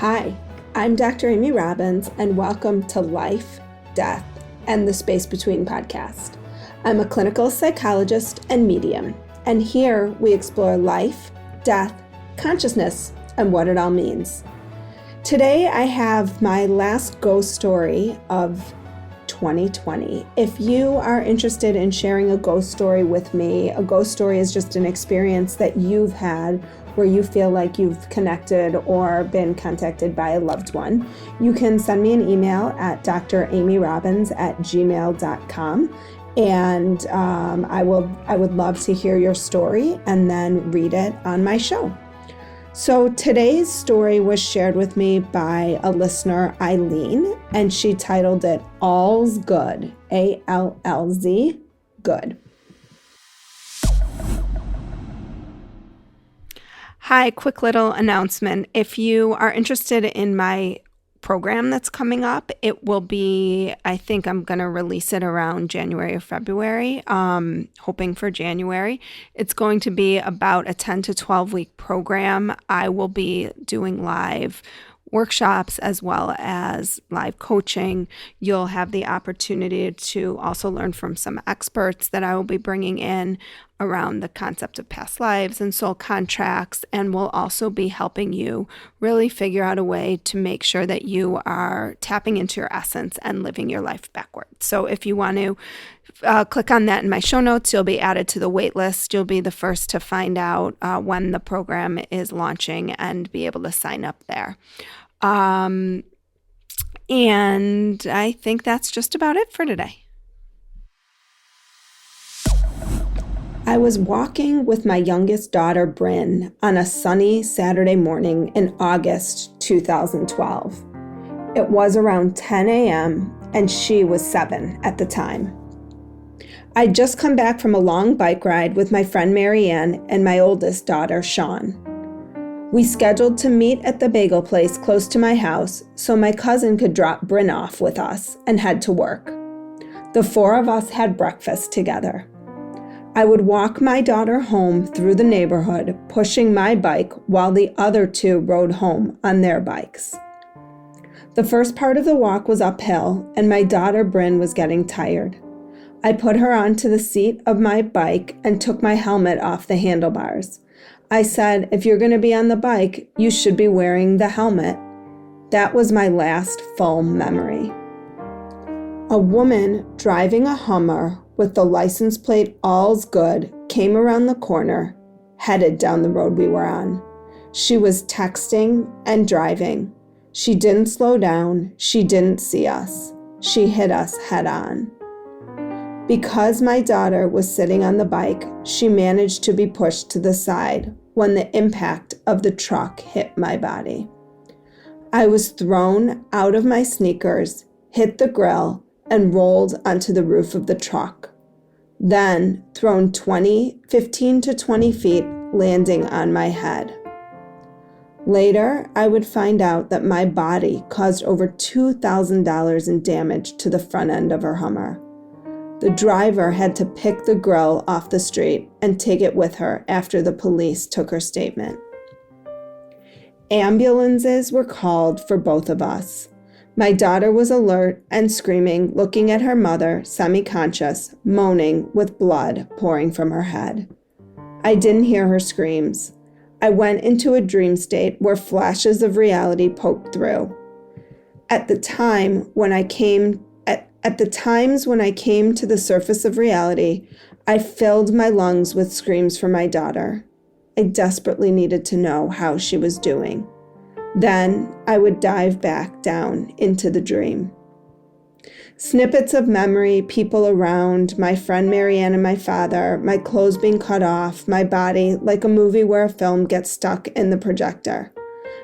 Hi, I'm Dr. Amy Robbins, and welcome to Life, Death, and the Space Between podcast. I'm a clinical psychologist and medium, and here we explore life, death, consciousness, and what it all means. Today I have my last ghost story of 2020. If you are interested in sharing a ghost story with me, a ghost story is just an experience that you've had where you feel like you've connected or been contacted by a loved one. You can send me an email at dramyrobbins@gmail.com, and I would love to hear your story and then read it on my show. So today's story was shared with me by a listener, Eileen, and she titled it All's Good, ALLZ Good. Hi, quick little announcement. If you are interested in my program that's coming up, it will be, I think I'm going to release it around January or February, hoping for January. It's going to be about a 10 to 12 week program. I will be doing live workshops as well as live coaching. You'll have the opportunity to also learn from some experts that I will be bringing in around the concept of past lives and soul contracts, and we'll also be helping you really figure out a way to make sure that you are tapping into your essence and living your life backwards. So if you want to click on that in my show notes, you'll be added to the waitlist. You'll be the first to find out when the program is launching and be able to sign up there. And I think that's just about it for today. I was walking with my youngest daughter, Bryn, on a sunny Saturday morning in August 2012. It was around 10 a.m. and she was 7 at the time. I'd just come back from a long bike ride with my friend Marianne and my oldest daughter, Sean. We scheduled to meet at the bagel place close to my house so my cousin could drop Bryn off with us and head to work. The four of us had breakfast together. I would walk my daughter home through the neighborhood, pushing my bike while the other two rode home on their bikes. The first part of the walk was uphill, and my daughter Bryn was getting tired. I put her onto the seat of my bike and took my helmet off the handlebars. I said, if you're going to be on the bike, you should be wearing the helmet. That was my last full memory. A woman driving a Hummer with the license plate All's Good came around the corner, headed down the road we were on. She was texting and driving. She didn't slow down. She didn't see us. She hit us head on. Because my daughter was sitting on the bike, she managed to be pushed to the side when the impact of the truck hit my body. I was thrown out of my sneakers, hit the grill, and rolled onto the roof of the truck. Then thrown 15 to 20 feet, landing on my head. Later, I would find out that my body caused over $2,000 in damage to the front end of her Hummer. The driver had to pick the grill off the street and take it with her after the police took her statement. Ambulances were called for both of us. My daughter was alert and screaming, looking at her mother, semi-conscious, moaning with blood pouring from her head. I didn't hear her screams. I went into a dream state where flashes of reality poked through. At the times when I came to the surface of reality, I filled my lungs with screams for my daughter. I desperately needed to know how she was doing. Then I would dive back down into the dream. Snippets of memory, people around, my friend Marianne and my father, my clothes being cut off, my body, like a movie where a film gets stuck in the projector.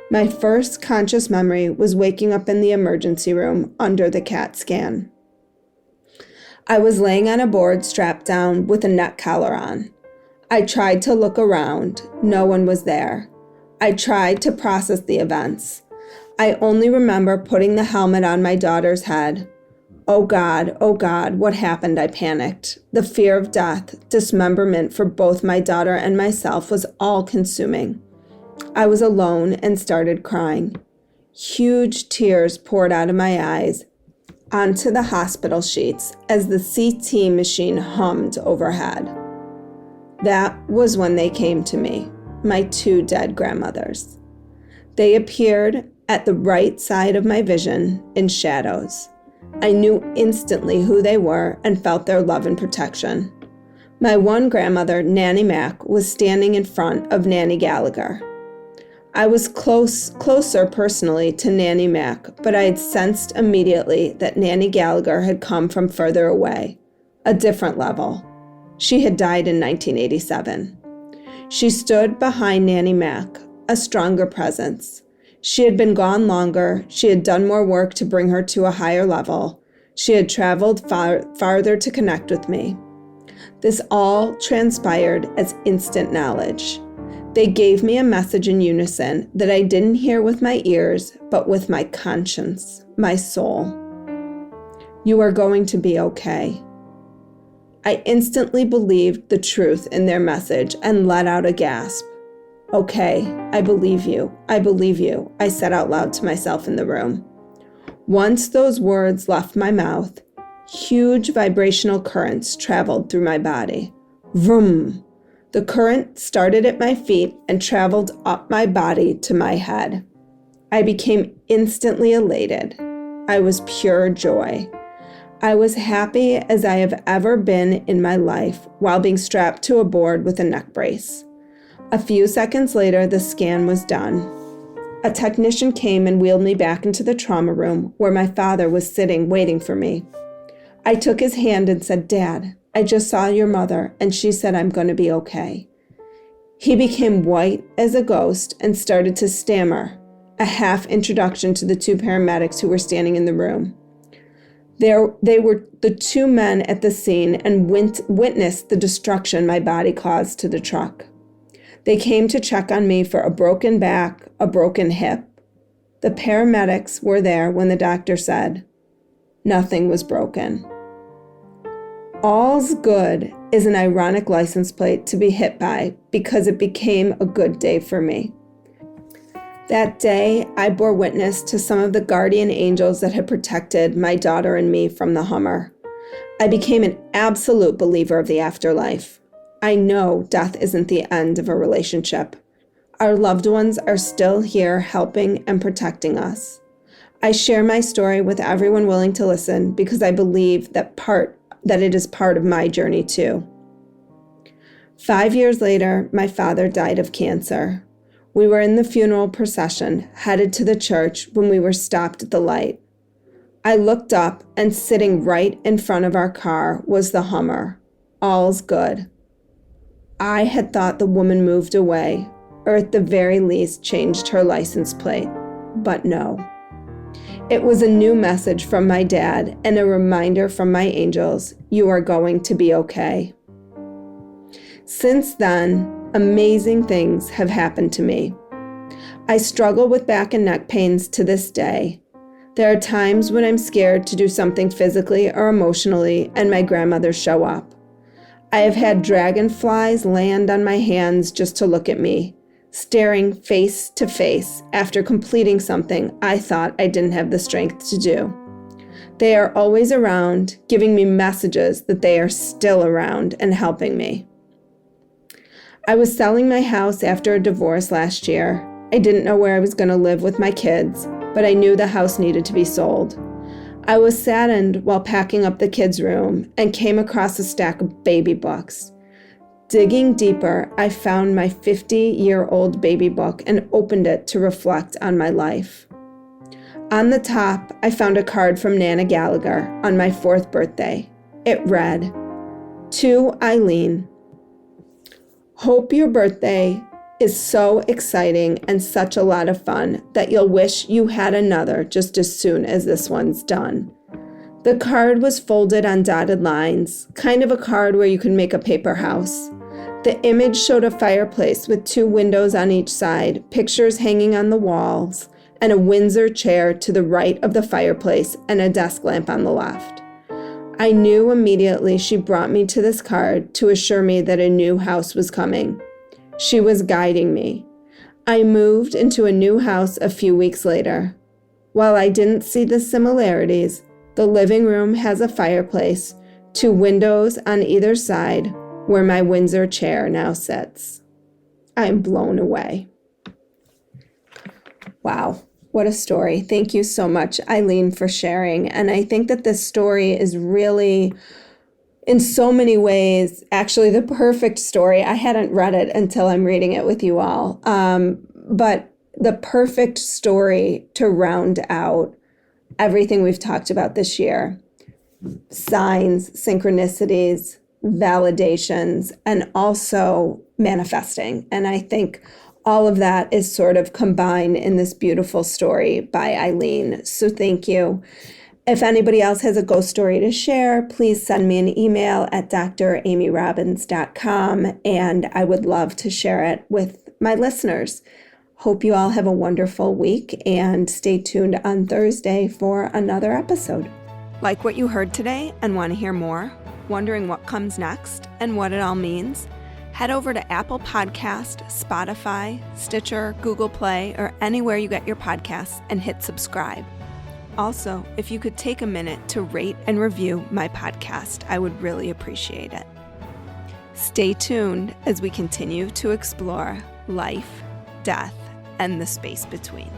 My first conscious memory was waking up in the emergency room under the CAT scan. I was laying on a board strapped down with a neck collar on. I tried to look around. No one was there. I tried to process the events. I only remember putting the helmet on my daughter's head. Oh God, what happened? I panicked. The fear of death, dismemberment for both my daughter and myself was all consuming. I was alone and started crying. Huge tears poured out of my eyes onto the hospital sheets as the CT machine hummed overhead. That was when they came to me, my two dead grandmothers. They appeared at the right side of my vision in shadows. I knew instantly who they were and felt their love and protection. My one grandmother, Nanny Mac, was standing in front of Nanny Gallagher. I was closer personally to Nanny Mac, but I had sensed immediately that Nanny Gallagher had come from further away, a different level. She had died in 1987. She stood behind Nanny Mac, a stronger presence. She had been gone longer. She had done more work to bring her to a higher level. She had traveled farther to connect with me. This all transpired as instant knowledge. They gave me a message in unison that I didn't hear with my ears, but with my conscience, my soul. You are going to be okay. I instantly believed the truth in their message and let out a gasp. Okay, I believe you. I believe you, I said out loud to myself in the room. Once those words left my mouth, huge vibrational currents traveled through my body. Vroom! The current started at my feet and traveled up my body to my head. I became instantly elated. I was pure joy. I was happy as I have ever been in my life while being strapped to a board with a neck brace. A few seconds later, the scan was done. A technician came and wheeled me back into the trauma room where my father was sitting waiting for me. I took his hand and said, "Dad, I just saw your mother and she said I'm going to be okay." He became white as a ghost and started to stammer, a half introduction to the two paramedics who were standing in the room. They were the two men at the scene and witnessed the destruction my body caused to the truck. They came to check on me for a broken back, a broken hip. The paramedics were there when the doctor said, nothing was broken. All's good is an ironic license plate to be hit by because it became a good day for me. That day, I bore witness to some of the guardian angels that had protected my daughter and me from the Hummer. I became an absolute believer of the afterlife. I know death isn't the end of a relationship. Our loved ones are still here helping and protecting us. I share my story with everyone willing to listen because I believe that it is part of my journey too. 5 years later, my father died of cancer. We were in the funeral procession, headed to the church when we were stopped at the light. I looked up and sitting right in front of our car was the Hummer. All's good. I had thought the woman moved away, or at the very least changed her license plate, but no. It was a new message from my dad and a reminder from my angels, you are going to be okay. Since then, amazing things have happened to me. I struggle with back and neck pains to this day. There are times when I'm scared to do something physically or emotionally and my grandmothers show up. I have had dragonflies land on my hands just to look at me, staring face to face after completing something I thought I didn't have the strength to do. They are always around, giving me messages that they are still around and helping me. I was selling my house after a divorce last year. I didn't know where I was going to live with my kids, but I knew the house needed to be sold. I was saddened while packing up the kids' room and came across a stack of baby books. Digging deeper, I found my 50-year-old baby book and opened it to reflect on my life. On the top, I found a card from Nana Gallagher on my 4th birthday. It read, "To Eileen, hope your birthday is so exciting and such a lot of fun that you'll wish you had another just as soon as this one's done." The card was folded on dotted lines, kind of a card where you could make a paper house. The image showed a fireplace with 2 windows on each side, pictures hanging on the walls, and a Windsor chair to the right of the fireplace and a desk lamp on the left. I knew immediately she brought me to this card to assure me that a new house was coming. She was guiding me. I moved into a new house a few weeks later. While I didn't see the similarities, the living room has a fireplace, 2 windows on either side, where my Windsor chair now sits. I'm blown away. Wow, what a story. Thank you so much, Eileen, for sharing. And I think that this story is really, in so many ways, actually the perfect story. I hadn't read it until I'm reading it with you all. But the perfect story to round out everything we've talked about this year. Signs, synchronicities, validations, and also manifesting. And I think all of that is sort of combined in this beautiful story by Eileen. So thank you. If anybody else has a ghost story to share, please send me an email at dramyrobbins.com, and I would love to share it with my listeners. Hope you all have a wonderful week, and stay tuned on Thursday for another episode. Like what you heard today and want to hear more? Wondering what comes next and what it all means? Head over to Apple Podcast, Spotify, Stitcher, Google Play, or anywhere you get your podcasts and hit subscribe. Also, if you could take a minute to rate and review my podcast, I would really appreciate it. Stay tuned as we continue to explore life, death, and the space between.